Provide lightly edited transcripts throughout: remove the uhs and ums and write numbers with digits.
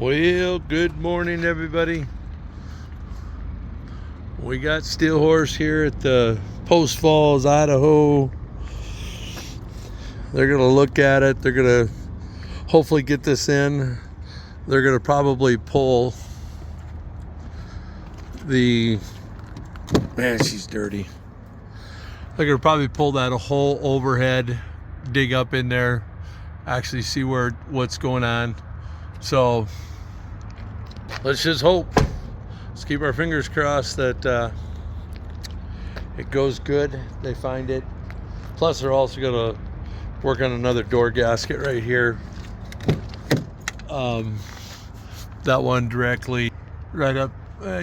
Well, good morning, everybody. We got Steel Horse here at the Post Falls, Idaho. They're going to look at it. They're going to hopefully get this in. They're going to probably pull the... Man, she's dirty. They're going to probably pull that whole overhead, dig up in there, actually see what's going on. So let's just hope. Let's keep our fingers crossed that it goes good. They find it. Plus, they're also going to work on another door gasket right here. That one directly right up.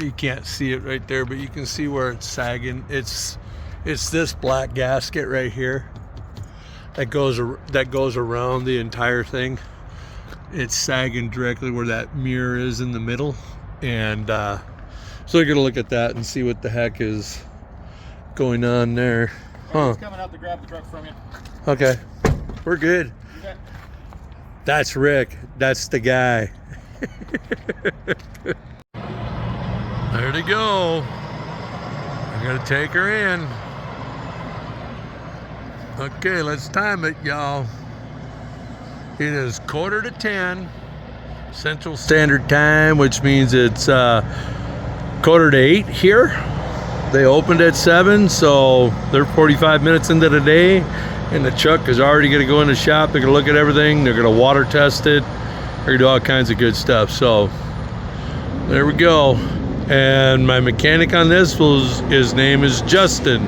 You can't see it right there, but you can see where it's sagging. It's this black gasket right here that goes around the entire thing. It's sagging directly where that mirror is in the middle, and so you're gonna look at that and see what the heck is going on there. He's coming out to grab the truck from you. Okay, we're good. Okay. That's Rick. That's the guy. There they go. I'm gonna take her in. Okay, let's time it, y'all. It is 9:45 Central Standard Time, which means it's 7:45 here. They opened at 7, so they're 45 minutes into the day, and the truck is already going to go in the shop. They're going to look at everything. They're going to water test it. They're going to do all kinds of good stuff. So there we go. And my mechanic on this his name is Justin.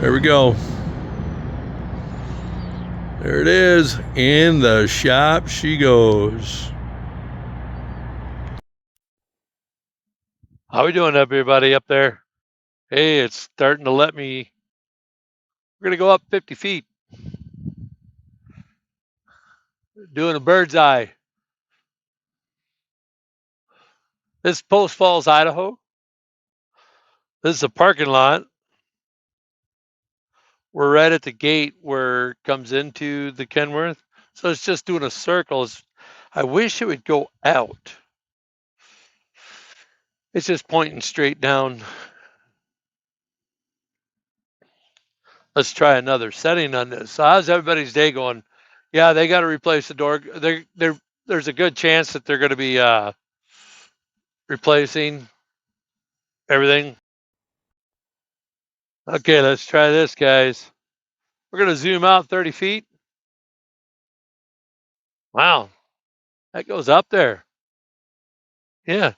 There we go. There it is. In the shop she goes. How we doing, everybody up there? Hey, it's starting to let me. We're gonna go up 50 feet. Doing a bird's eye. This is Post Falls, Idaho. This is a parking lot. We're right at the gate where it comes into the Kenworth. So it's just doing a circle. I wish it would go out. It's just pointing straight down. Let's try another setting on this. So how's everybody's day going? Yeah, they got to replace the door. There's a good chance that they're going to be replacing everything. Okay, let's try this, guys. We're going to zoom out 30 feet. Wow, that goes up there. Yeah,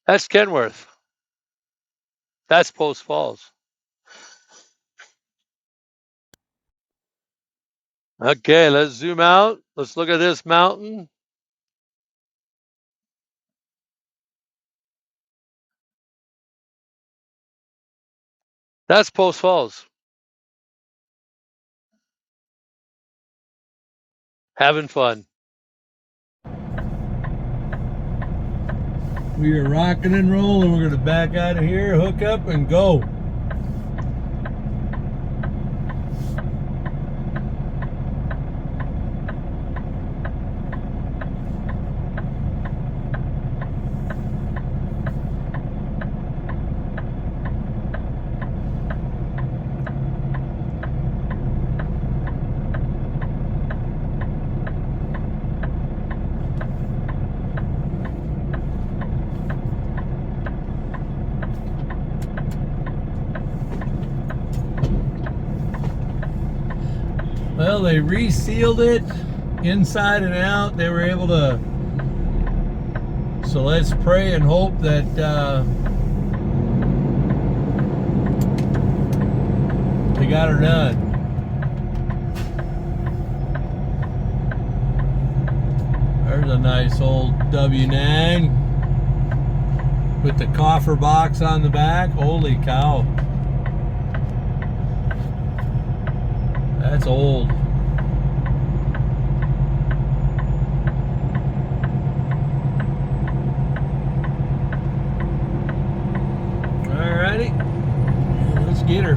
that's Kenworth. That's Post Falls. Okay, let's zoom out. Let's look at this mountain. That's Post Falls. Having fun. We are rocking and rolling. We're going to back out of here, hook up, and go. Well, they resealed it inside and out. They were able to. So let's pray and hope that they got her done. There's a nice old W9 with the coffer box on the back. Holy cow. That's old. Alrighty, let's get her.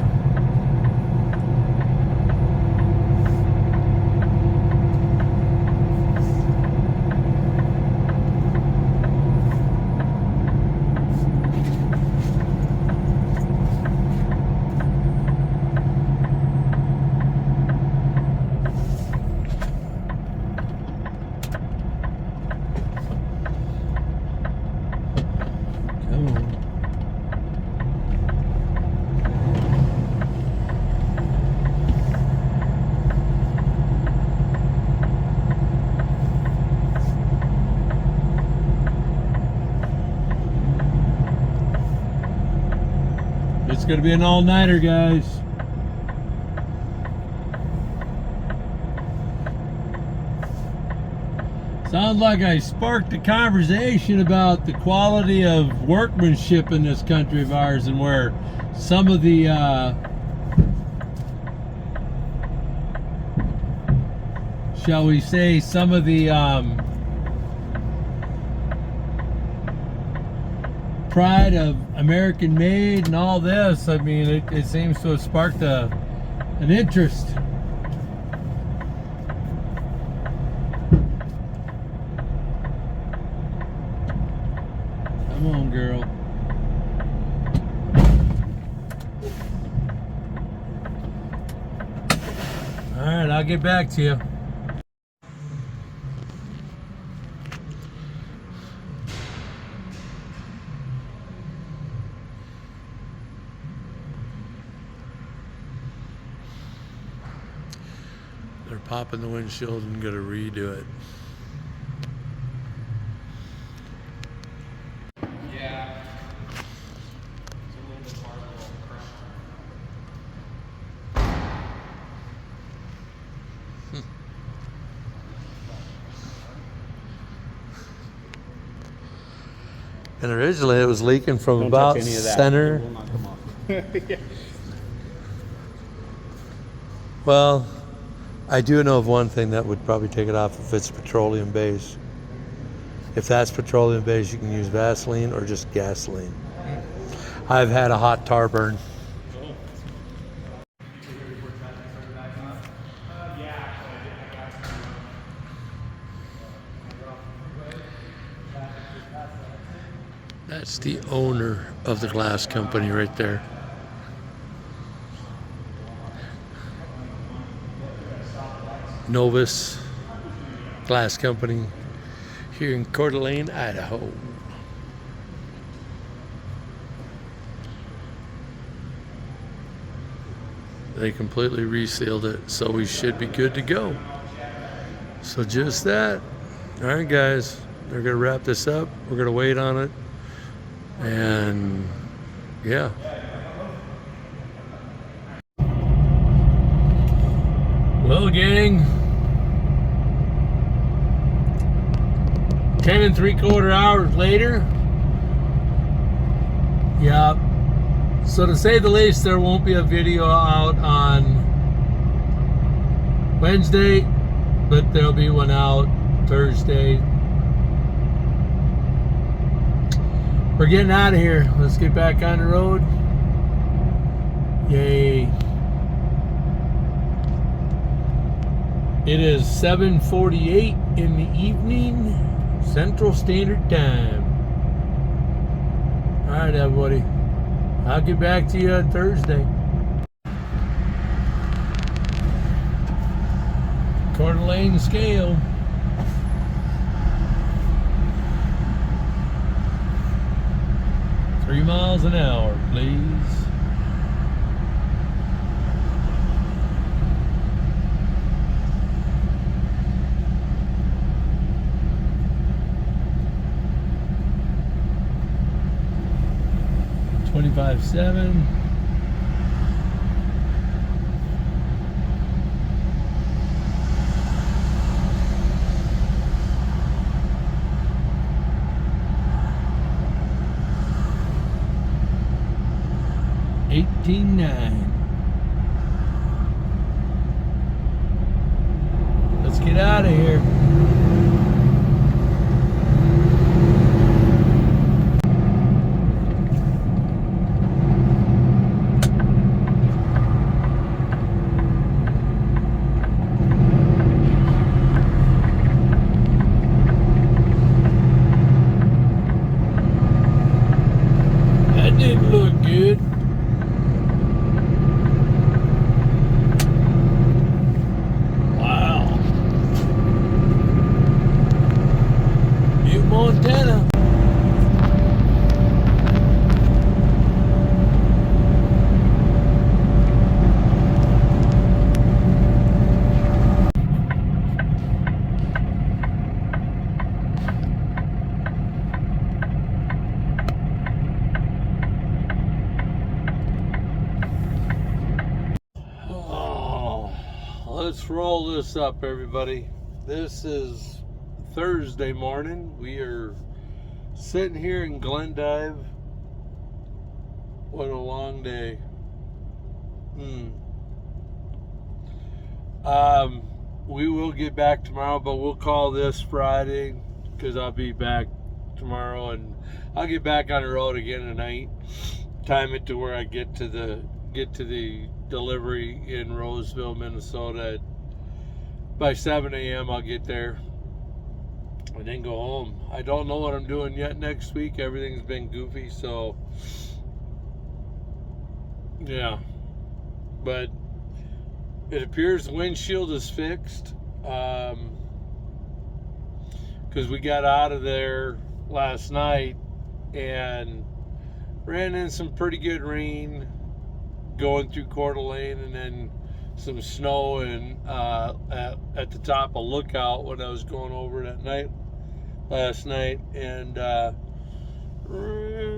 gonna be an all-nighter, guys. Sounds like I sparked a conversation about the quality of workmanship in this country of ours, and where some of the shall we say, some of the pride of American made and all this, I mean, it seems to have sparked an interest. Come on, girl. All right, I'll get back to you. They're popping the windshield and gonna redo it. Yeah. It's a little bit hard to And originally it was leaking from about center. It will not come off. Yeah. Well, I do know of one thing that would probably take it off if it's petroleum based. If that's petroleum based, you can use Vaseline or just gasoline. I've had a hot tar burn. That's the owner of the glass company right there. Novus Glass Company here in Coeur d'Alene, Idaho. They completely resealed it, so we should be good to go. So just that. All right, guys, they're gonna wrap this up. We're gonna wait on it, and yeah. Well, gang, 10 3/4 hours later. Yeah. So to say the least, there won't be a video out on Wednesday, but there'll be one out Thursday. We're getting out of here. Let's get back on the road. Yay. It is 7:48 in the evening, Central Standard Time. All right, everybody. I'll get back to you on Thursday. Coeur d'Alene scale. Three miles an hour, please. $25.7. $18.9. Let's get out of here. That didn't look good. Wow. Let's roll this up, everybody. This is Thursday morning. We are sitting here in Glendive. What a long day. We will get back tomorrow, but we'll call this Friday because I'll be back tomorrow, and I'll get back on the road again tonight. Time it to where I get to the delivery in Roseville, Minnesota. By 7 a.m. I'll get there and then go home. I don't know what I'm doing yet next week. Everything's been goofy, so yeah. But it appears the windshield is fixed because we got out of there last night and ran in some pretty good rain going through Coeur d'Alene, and then some snow and at the top of Lookout when I was going over last night, and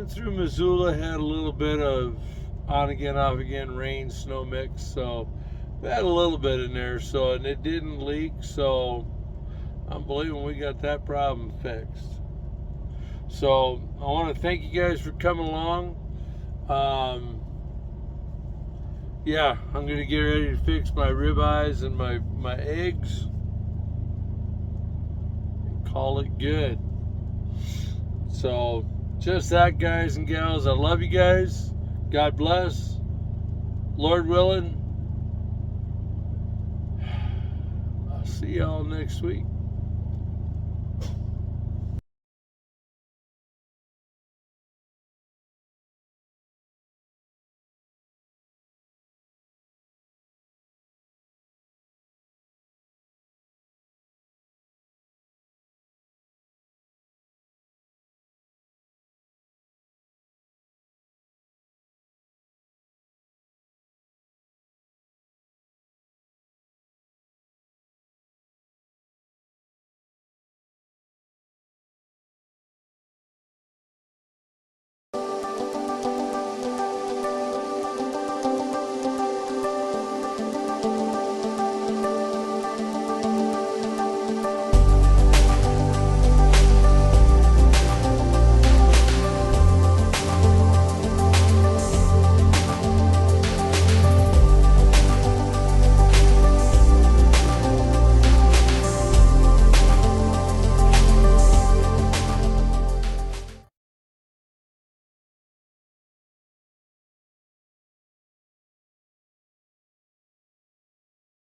through Missoula had a little bit of on again off again rain snow mix, so we had a little bit in there, so, and it didn't leak, so I'm believing we got that problem fixed. So I want to thank you guys for coming along. Yeah, I'm gonna get ready to fix my ribeyes and my eggs and call it good. So just that, guys and gals. I love you guys. God bless. Lord willing, I'll see y'all next week.